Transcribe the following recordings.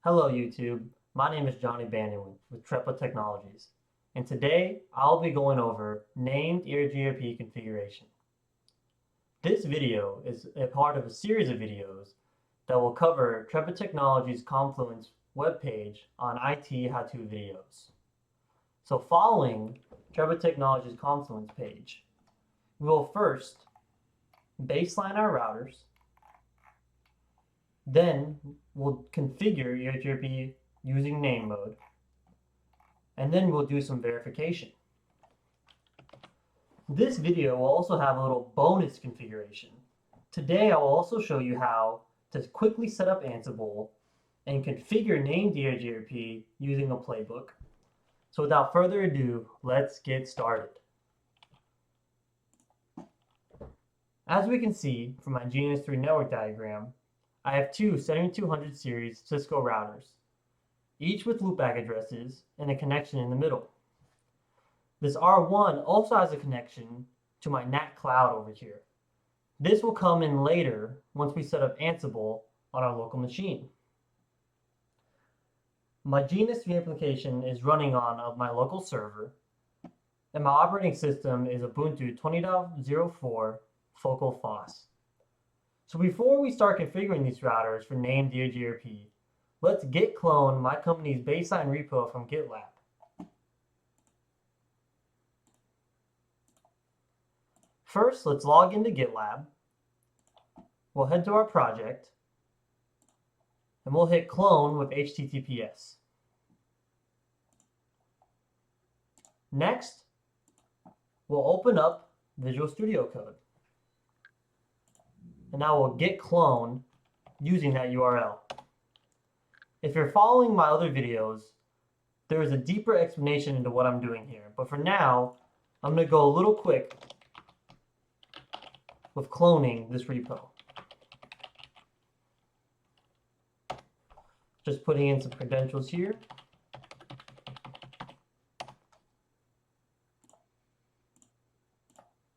Hello YouTube, my name is Johnny Banyan with Trepa Technologies, and today I'll be going over Named EIGRP configuration. This video is a part of a series of videos that will cover Trepa Technologies' Confluence webpage on IT how-to videos. So following Trepa Technologies' Confluence page, we will first baseline our routers. Then we'll configure EIGRP using name mode, and then we'll do some verification. This video will also have a little bonus configuration. Today I will also show you how to quickly set up Ansible and configure named EIGRP using a playbook. So without further ado, let's get started. As we can see from my GNS3 network diagram, I have two 7200 series Cisco routers, each with loopback addresses and a connection in the middle. This R1 also has a connection to my NAT cloud over here. This will come in later once we set up Ansible on our local machine. My GNS3 application is running on my local server, and my operating system is Ubuntu 20.04 Focal FOSS. So before we start configuring these routers for named EIGRP, let's git clone my company's baseline repo from Gitlab. First, let's log into Gitlab. We'll head to our project, and we'll hit clone with HTTPS. Next, we'll open up Visual Studio Code. And now we'll git clone using that URL. If you're following my other videos, there is a deeper explanation into what I'm doing here. But for now, I'm going to go a little quick with cloning this repo. Just putting in some credentials here.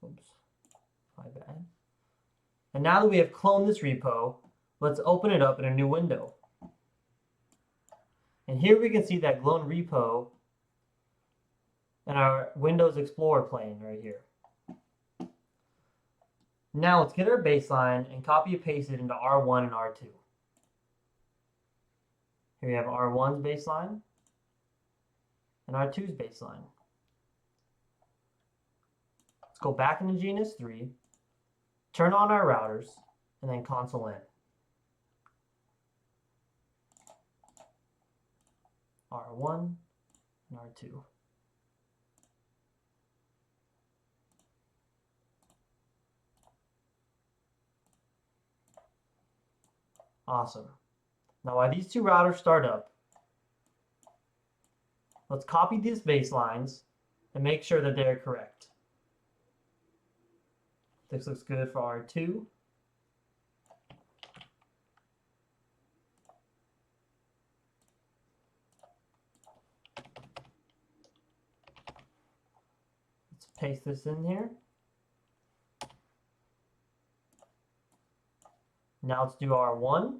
Oops, my bad. And now that we have cloned this repo, let's open it up in a new window. And here we can see that cloned repo in our Windows Explorer pane right here. Now let's get our baseline and copy and paste it into R1 and R2. Here we have R1's baseline and R2's baseline. Let's go back into GNS3. Turn on our routers, and then console in. R1 and R2. Awesome. Now while these two routers start up, let's copy these baselines and make sure that they're correct. This looks good for R2. Let's paste this in here. Now let's do R1.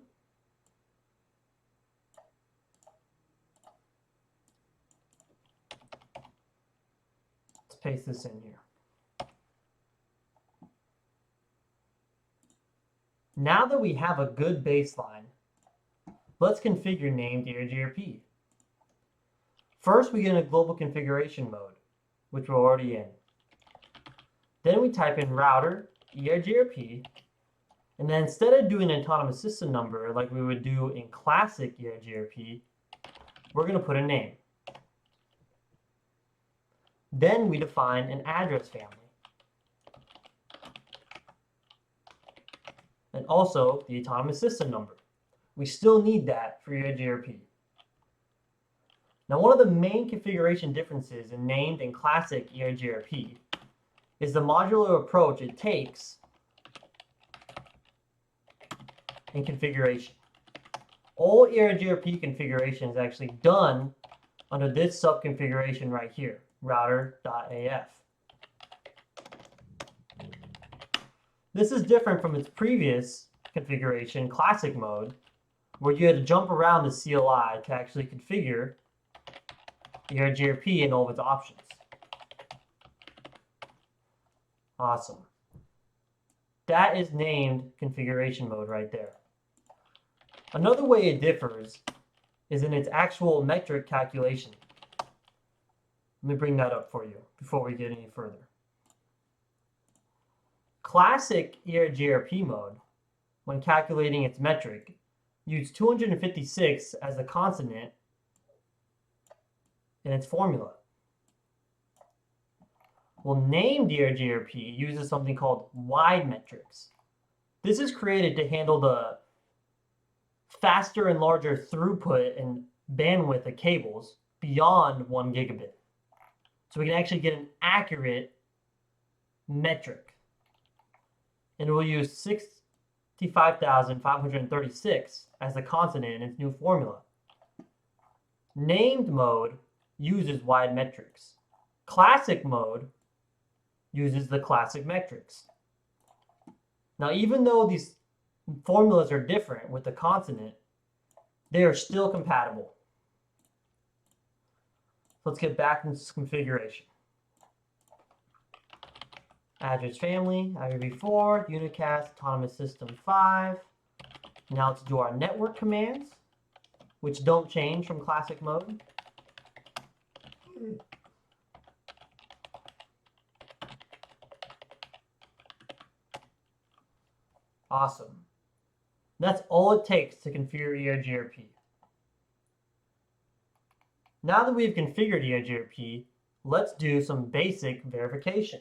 Let's paste this in here. Now that we have a good baseline, let's configure named EIGRP. First, we get into global configuration mode, which we're already in. Then we type in router EIGRP, and then instead of doing an autonomous system number like we would do in classic EIGRP, we're going to put a name. Then we define an address family. And also the autonomous system number. We still need that for EIGRP. Now, one of the main configuration differences in named and classic EIGRP is the modular approach it takes in configuration. All EIGRP configuration is actually done under this subconfiguration right here, router.af. This is different from its previous configuration, classic mode, where you had to jump around the CLI to actually configure your GRP and all of its options. Awesome. That is named configuration mode right there. Another way it differs is in its actual metric calculation. Let me bring that up for you before we get any further. Classic EIGRP mode, when calculating its metric, used 256 as a constant in its formula. Well, named EIGRP uses something called wide metrics. This is created to handle the faster and larger throughput and bandwidth of cables beyond 1 gigabit. So we can actually get an accurate metric. And it will use 65,536 as the constant in its new formula. Named mode uses wide metrics. Classic mode uses the classic metrics. Now, even though these formulas are different with the consonant, they are still compatible. Let's get back into configuration. Address family, IPv4, unicast, autonomous system 5. Now let's do our network commands, which don't change from classic mode. Awesome. That's all it takes to configure EIGRP. Now that we've configured EIGRP, let's do some basic verification.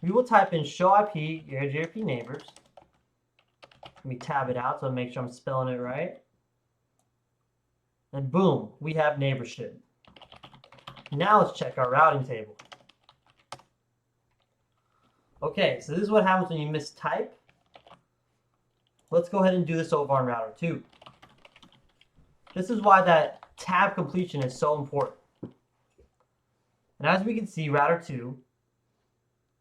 We will type in show IP EIGRP neighbors. Let me tab it out so I make sure I'm spelling it right. And boom, we have neighborship. Now let's check our routing table. Okay, so this is what happens when you mistype. Let's go ahead and do this over on router 2. This is why that tab completion is so important. And as we can see, router 2,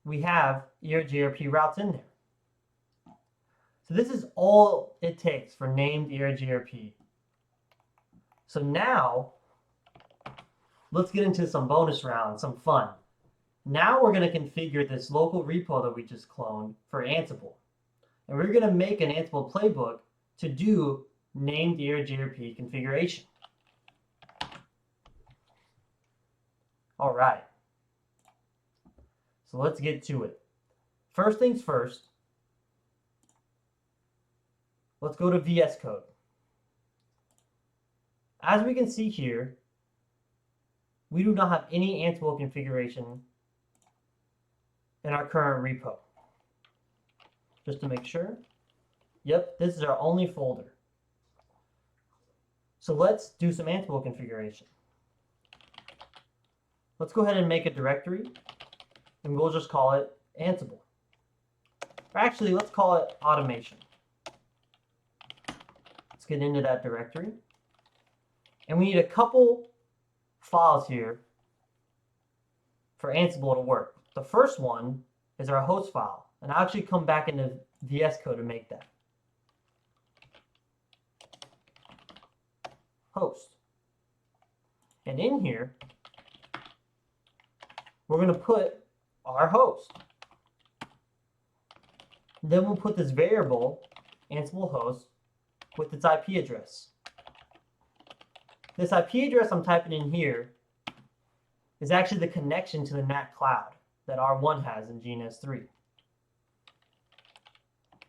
we have EIGRP routes in there. So this is all it takes for named EIGRP. So now, let's get into some bonus rounds, some fun. Now we're going to configure this local repo that we just cloned for Ansible. And we're going to make an Ansible playbook to do named EIGRP configuration. All right. So let's get to it. First things first, let's go to VS Code. As we can see here, we do not have any Ansible configuration in our current repo. Just to make sure. Yep, this is our only folder. So let's do some Ansible configuration. Let's go ahead and make a directory, and we'll just call it Ansible. Or actually, let's call it automation. Let's get into that directory. And we need a couple files here for Ansible to work. The first one is our host file, and I'll actually come back into VS Code to make that. Host. And in here, we're going to put our host. Then we'll put this variable, Ansible host, with its IP address. This IP address I'm typing in here is actually the connection to the NAT cloud that R1 has in GNS3.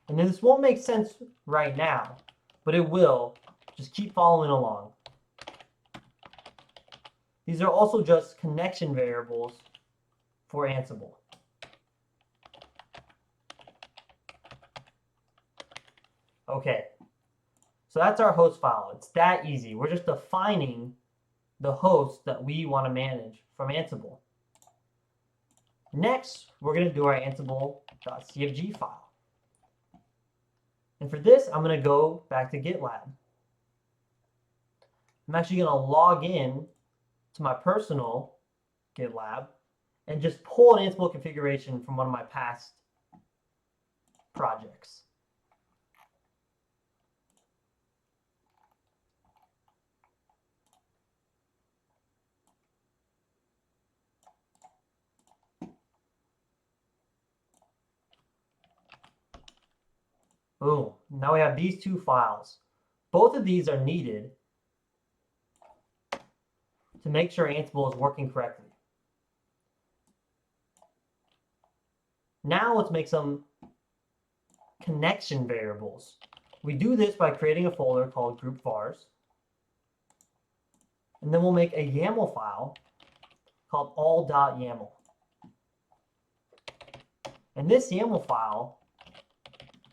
And this won't make sense right now, but it will. Just keep following along. These are also just connection variables for Ansible. Okay, so that's our host file. It's that easy. We're just defining the host that we want to manage from Ansible. Next, we're going to do our Ansible.cfg file. And for this, I'm going to go back to Gitlab. I'm actually going to log in to my personal Gitlab and just pull an Ansible configuration from one of my past projects. Boom. Now we have these two files. Both of these are needed to make sure Ansible is working correctly. Now let's make some connection variables. We do this by creating a folder called group vars. And then we'll make a YAML file called all.yaml. And this YAML file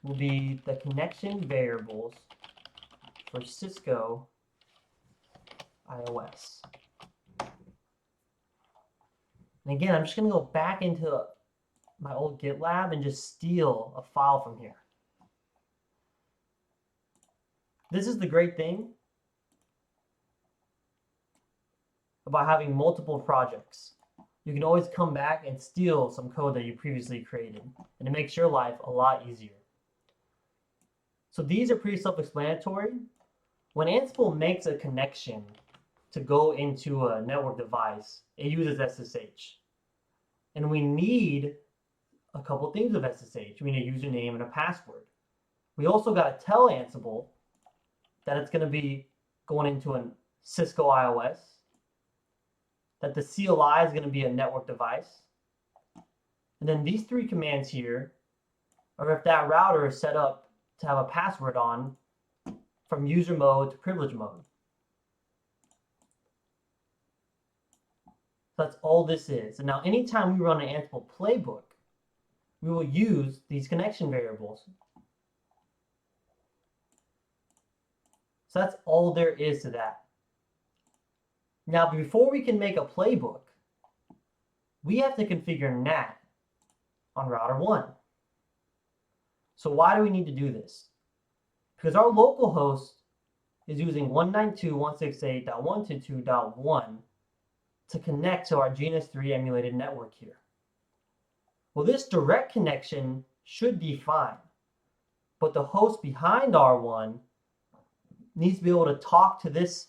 will be the connection variables for Cisco iOS. And again, I'm just going to go back into my old GitLab and just steal a file from here. This is the great thing about having multiple projects. You can always come back and steal some code that you previously created, and it makes your life a lot easier. So these are pretty self-explanatory. When Ansible makes a connection to go into a network device, it uses SSH. And we need a couple things of SSH. We need a username and a password. We also got to tell Ansible that it's going to be going into a Cisco iOS, that the CLI is going to be a network device. And then these three commands here are if that router is set up to have a password on from user mode to privilege mode. So that's all this is. And now anytime we run an Ansible playbook, we will use these connection variables. So that's all there is to that. Now, before we can make a playbook, we have to configure NAT on router 1. So why do we need to do this? Because our local host is using 192.168.122.1 to connect to our GNS3 emulated network here. Well, this direct connection should be fine, but the host behind R1 needs to be able to talk to this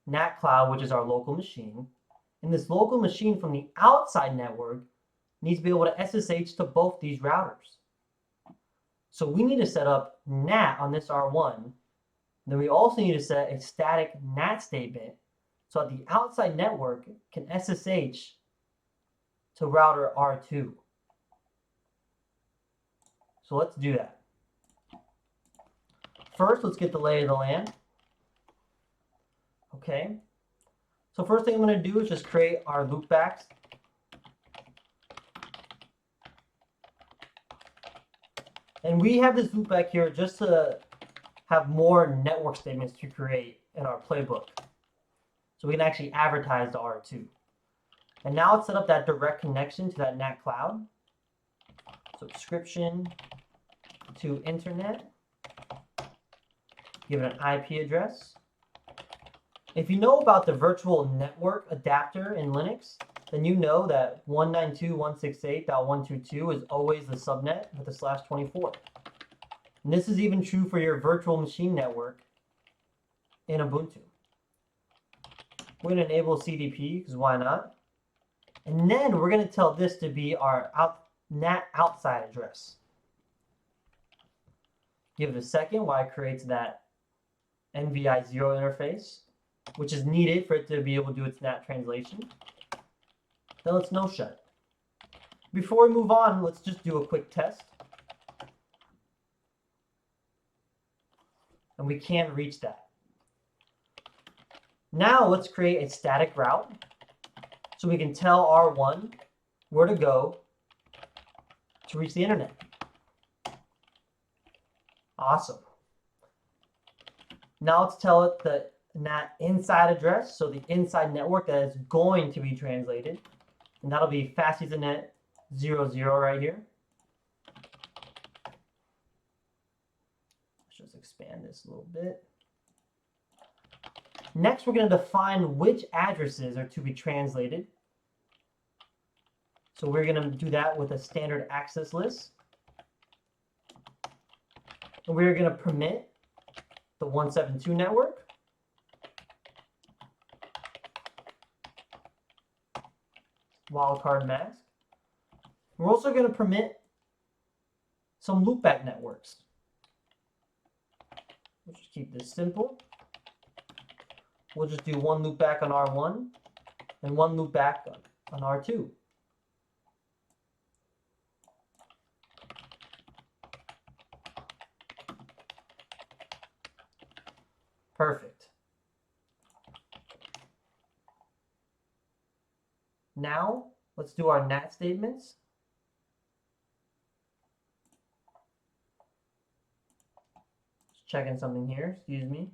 NAT cloud, which is our local machine, and this local machine from the outside network needs to be able to SSH to both these routers. So we need to set up NAT on this R1. Then we also need to set a static NAT statement so that the outside network can SSH to router R2. So let's do that. First, let's get the lay of the land. Okay. So first thing I'm going to do is just create our loopbacks. And we have this loopback here just to have more network statements to create in our playbook. So we can actually advertise to R2. And now let's set up that direct connection to that NAT cloud. Subscription to internet. Give it an IP address. If you know about the virtual network adapter in Linux, then you know that 192.168.122 is always the subnet with a /24. And this is even true for your virtual machine network in Ubuntu. We're going to enable CDP, because why not? And then we're going to tell this to be our NAT outside address. Give it a second while it creates that NVI0 interface, which is needed for it to be able to do its NAT translation. Then let's no shut. Before we move on, let's just do a quick test. And we can't reach that. Now let's create a static route so we can tell R1 where to go to reach the internet. Awesome. Now let's tell it the NAT inside address, so the inside network that is going to be translated. And that'll be fast Ethernet 00 right here. Let's just expand this a little bit. Next, we're going to define which addresses are to be translated. So we're going to do that with a standard access list. And we're going to permit the 172 network. Wildcard mask. We're also going to permit some loopback networks. We'll just keep this simple. We'll just do one loop back on R1 and one loop back on R2. Perfect. Now, let's do our Nat statements. Just checking something here, excuse me.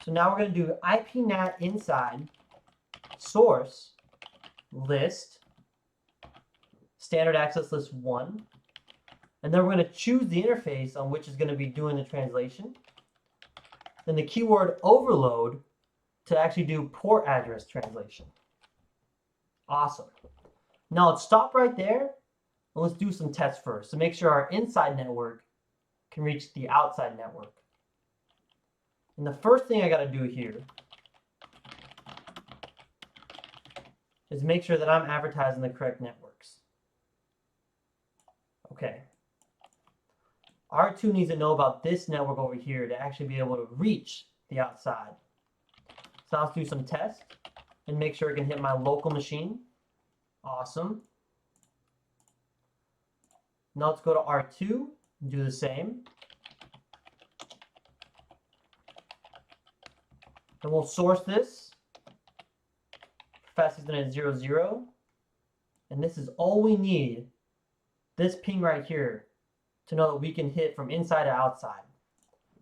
So now we're going to do IPNat inside source list standard access list 1. And then we're going to choose the interface on which is going to be doing the translation. Then the keyword overload to actually do port address translation. Awesome. Now let's stop right there and let's do some tests first to make sure our inside network can reach the outside network. And the first thing I got to do here is make sure that I'm advertising the correct networks. Okay. R2 needs to know about this network over here to actually be able to reach the outside. So let's do some tests and make sure it can hit my local machine. Awesome. Now let's go to R2 and do the same. And we'll source this. Fastest internet 00. And this is all we need, this ping right here, to know that we can hit from inside to outside.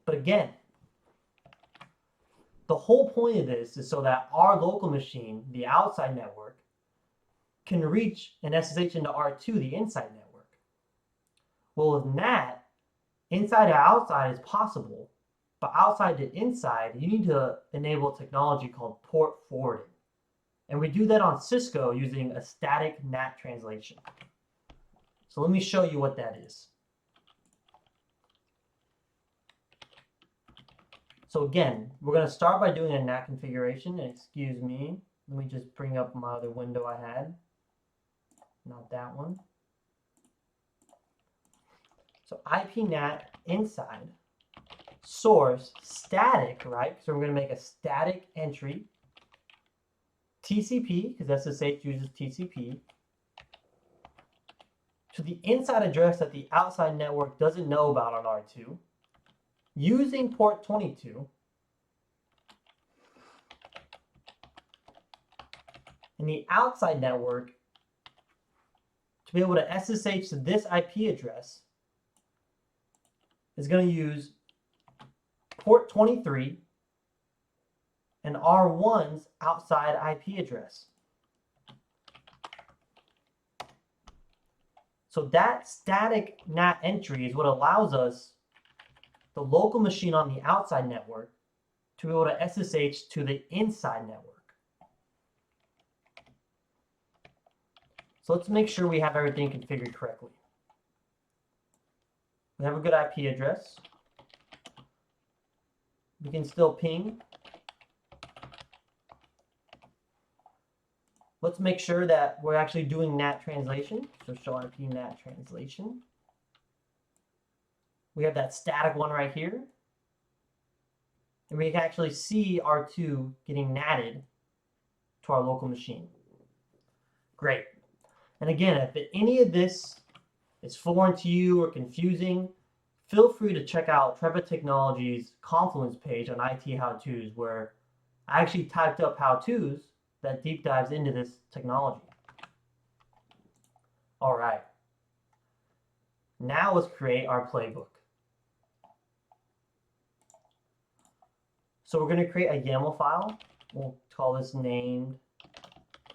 But again, the whole point of this is so that our local machine, the outside network, can reach and SSH into R2, the inside network. Well, with NAT, inside to outside is possible, but outside to inside, you need to enable technology called port forwarding. And we do that on Cisco using a static NAT translation. So let me show you what that is. So again, we're going to start by doing a NAT configuration. And excuse me, let me just bring up my other window I had. Not that one. So IPNat inside source static, right? So we're going to make a static entry. TCP, because SSH uses TCP, to the inside address that the outside network doesn't know about on R2, using port 22, and the outside network to be able to SSH to this IP address is going to use port 23 and R1's outside IP address. So that static NAT entry is what allows us, the local machine on the outside network, to be able to SSH to the inside network. So let's make sure we have everything configured correctly. We have a good IP address. We can still ping. Let's make sure that we're actually doing NAT translation. So show IP NAT translation. We have that static one right here. And we can actually see R2 getting natted to our local machine. Great. And again, if any of this is foreign to you or confusing, feel free to check out Trepa Technologies' Confluence page on IT How-Tos, where I actually typed up how-tos that deep dives into this technology. All right. Now let's create our playbook. So we're going to create a YAML file. We'll call this named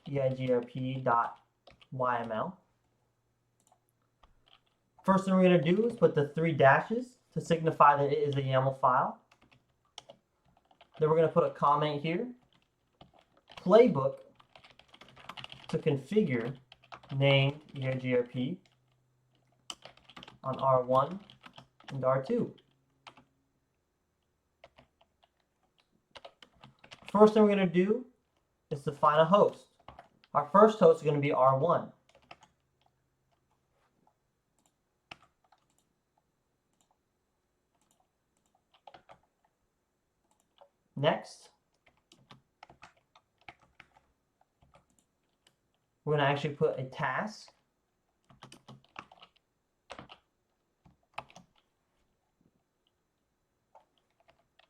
EIGRP.yml. First thing we're going to do is put the 3 dashes to signify that it is a YAML file. Then we're going to put a comment here. Playbook to configure named EIGRP on R1 and R2. First thing we're going to do is define a host. Our first host is going to be R1. Next, we're going to actually put a task.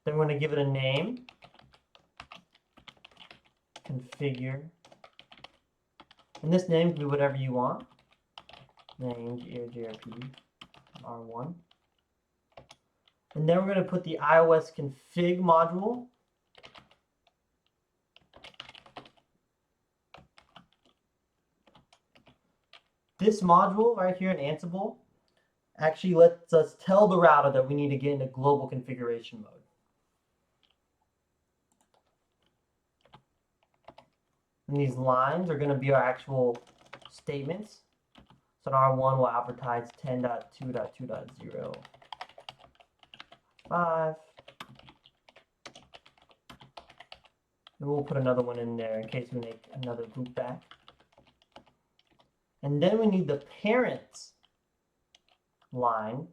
Then we're going to give it a name. Configure. And this name can be whatever you want. Named EIGRP R1. And then we're going to put the iOS config module. This module right here in Ansible actually lets us tell the router that we need to get into global configuration mode. And these lines are going to be our actual statements. So in R1 we'll advertise 10.2.2.0. 5. And we'll put another one in there in case we make another loop back. And then we need the parents line,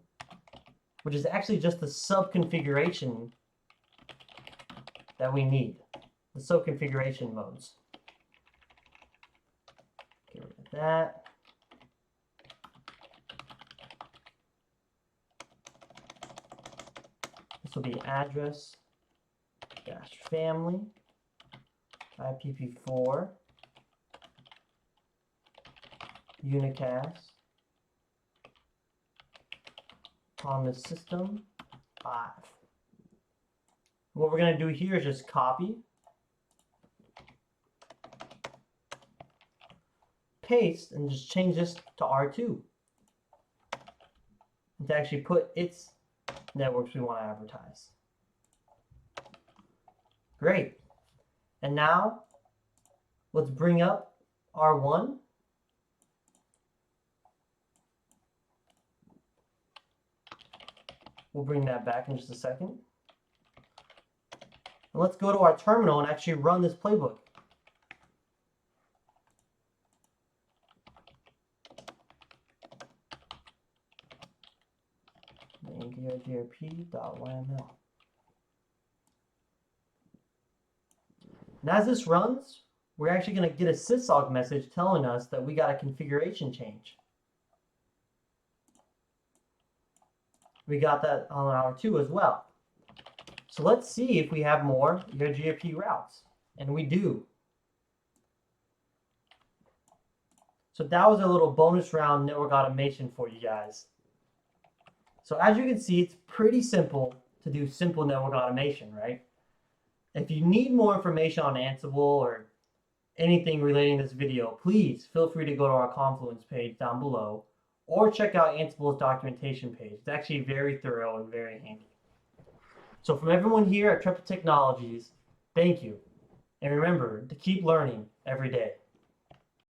which is actually just the sub-configuration that we need. The sub-configuration modes. Get rid of that. This will be address dash family IPv4 unicast on the system 5. What we're going to do here is just copy, paste, and just change this to R2 and to actually put its networks we want to advertise. Great. And now let's bring up R1. We'll bring that back in just a second. And let's go to our terminal and actually run this playbook. Named EIGRP.yml. And as this runs, we're actually going to get a syslog message telling us that we got a configuration change. We got that on R2 as well. So let's see if we have more EIGRP routes. And we do. So that was a little bonus round network automation for you guys. So as you can see, it's pretty simple to do simple network automation, right? If you need more information on Ansible or anything relating to this video, please feel free to go to our Confluence page down below or check out Ansible's documentation page. It's actually very thorough and very handy. So from everyone here at Trepa Technologies, thank you. And remember to keep learning every day.